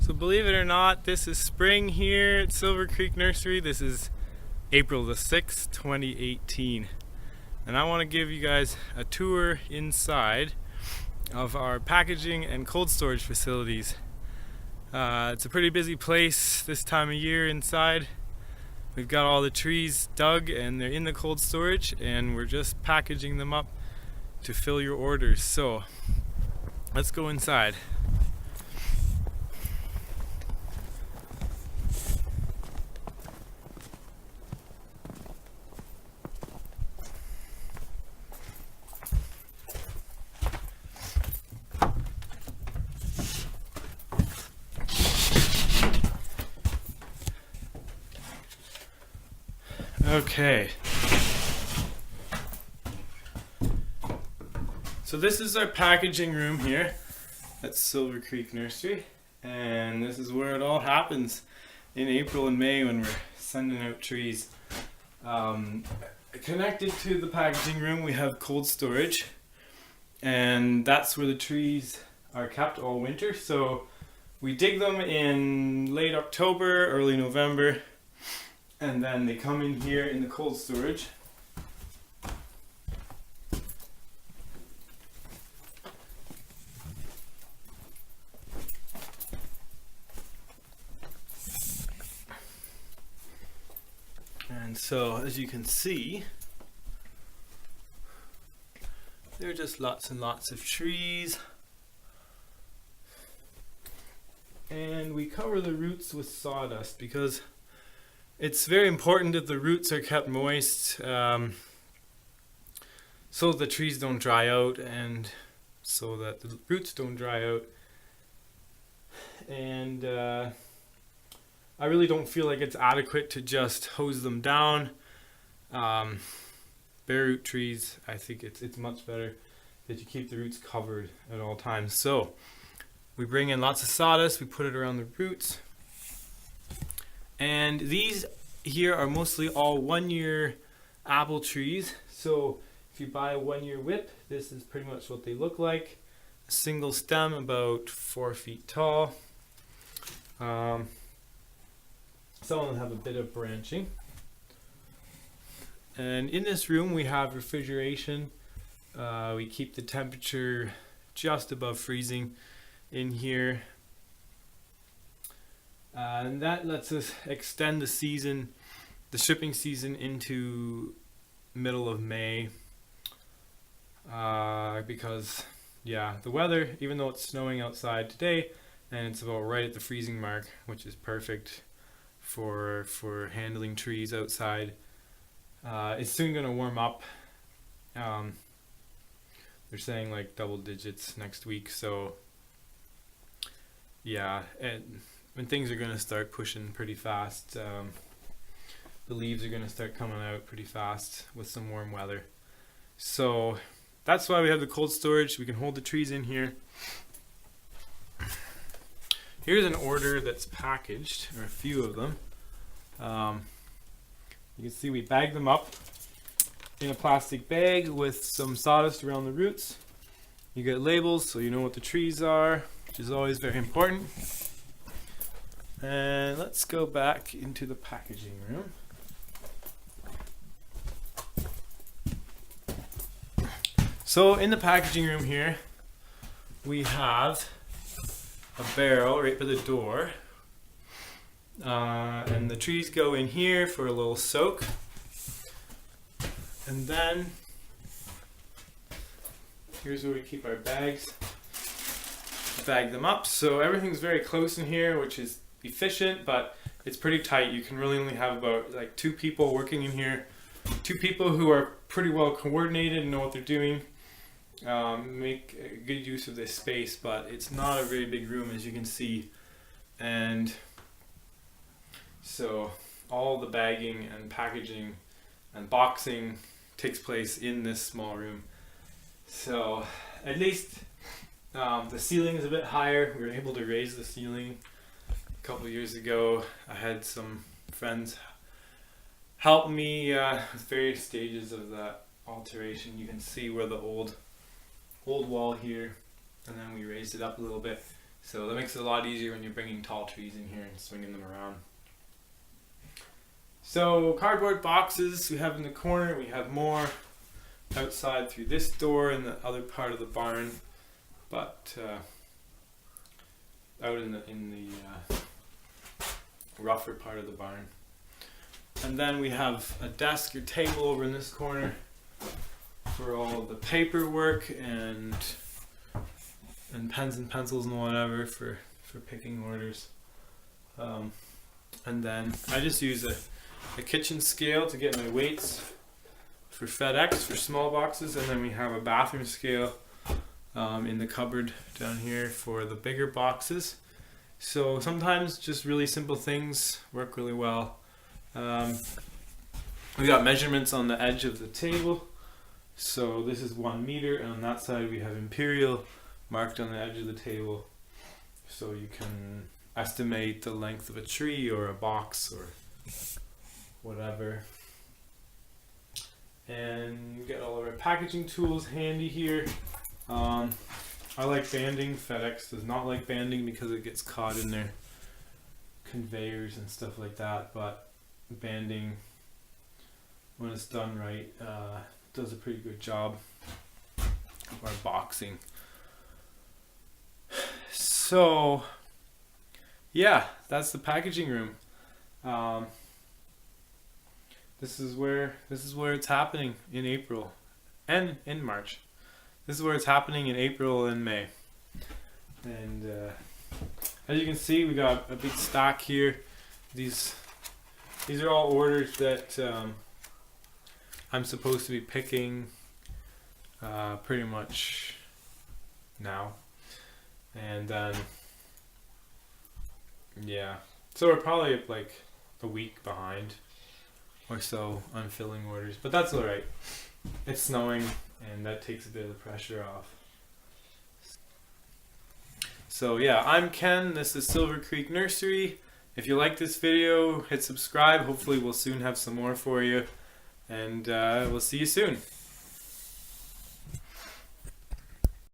So believe it or not, this is spring here at Silver Creek Nursery. This is April the 6th, 2018. And I want to give you guys a tour inside of our packaging and cold storage facilities. It's a pretty busy place this time of year inside. We've got all the trees dug and they're in the cold storage, and we're just packaging them up to fill your orders. So let's go inside. Okay, so this is our packaging room here at Silver Creek Nursery, and this is where it all happens in April and May when we're sending out trees. Connected to the packaging room we have cold storage, and that's where the trees are kept all winter. So we dig them in late October, early November, and then they come in here in the cold storage. And so, as you can see, there are just lots and lots of trees. And we cover the roots with sawdust because it's very important that the roots are kept moist, so the trees don't dry out and so that the roots don't dry out. And I really don't feel like it's adequate to just hose them down. Bare root trees, I think it's much better that you keep the roots covered at all times. So we bring in lots of sawdust, we put it around the roots. And these here are mostly all 1-year apple trees. So if you buy a 1-year whip, this is pretty much what they look like. A single stem about 4 feet tall. Some of them have a bit of branching. And in this room we have refrigeration. We keep the temperature just above freezing in here. And that lets us extend the season, the shipping season, into middle of May. Because, yeah, the weather, even though it's snowing outside today, and it's about right at the freezing mark, which is perfect for handling trees outside, it's soon going to warm up. They're saying like double digits next week, so yeah, and when things are going to start pushing pretty fast, the leaves are going to start coming out pretty fast with some warm weather. So that's why we have the cold storage. We can hold the trees in here. Here's an order that's packaged, or a few of them. You can see we bag them up in a plastic bag with some sawdust around the roots. You get labels so you know what the trees are, which is always very important. And let's go back into the packaging room. So in the packaging room here, we have a barrel right by the door. And the trees go in here for a little soak. And then here's where we keep our bags. Bag them up. So everything's very close in here, which is efficient, but it's pretty tight. You can really only have about like 2 people working in here. 2 people who are pretty well coordinated and know what they're doing. Make a good use of this space, but it's not a very big room, as you can see. And so all the bagging and packaging and boxing takes place in this small room. So at least the ceiling is a bit higher. We were able to raise the ceiling a couple of years ago. I had some friends help me with various stages of that alteration. You can see where the old wall here, and then we raised it up a little bit. So that makes it a lot easier when you're bringing tall trees in here and swinging them around. So cardboard boxes we have in the corner. We have more outside through this door in the other part of the barn, but out in the rougher part of the barn. And then we have a desk or table over in this corner for all of the paperwork and pens and pencils and whatever for picking orders. And then I just use a kitchen scale to get my weights for FedEx for small boxes, and then we have a bathroom scale in the cupboard down here for the bigger boxes. So sometimes just really simple things work really well. We got measurements on the edge of the table. So this is 1 meter, and on that side we have imperial marked on the edge of the table. So you can estimate the length of a tree or a box or whatever. And we get all of our packaging tools handy here. I like banding. FedEx does not like banding because it gets caught in their conveyors and stuff like that, but banding, when it's done right, does a pretty good job of our boxing. So yeah, that's the packaging room. This is where it's happening in April and in March. This is where it's happening in April and May. And as you can see, we got a big stack here. These are all orders that I'm supposed to be picking pretty much now. And then yeah, so we're probably like a week behind or so on filling orders, but that's alright. It's snowing and that takes a bit of the pressure off. So yeah, I'm Ken, this is Silver Creek Nursery. If you like this video, hit subscribe. Hopefully we'll soon have some more for you, and we'll see you soon.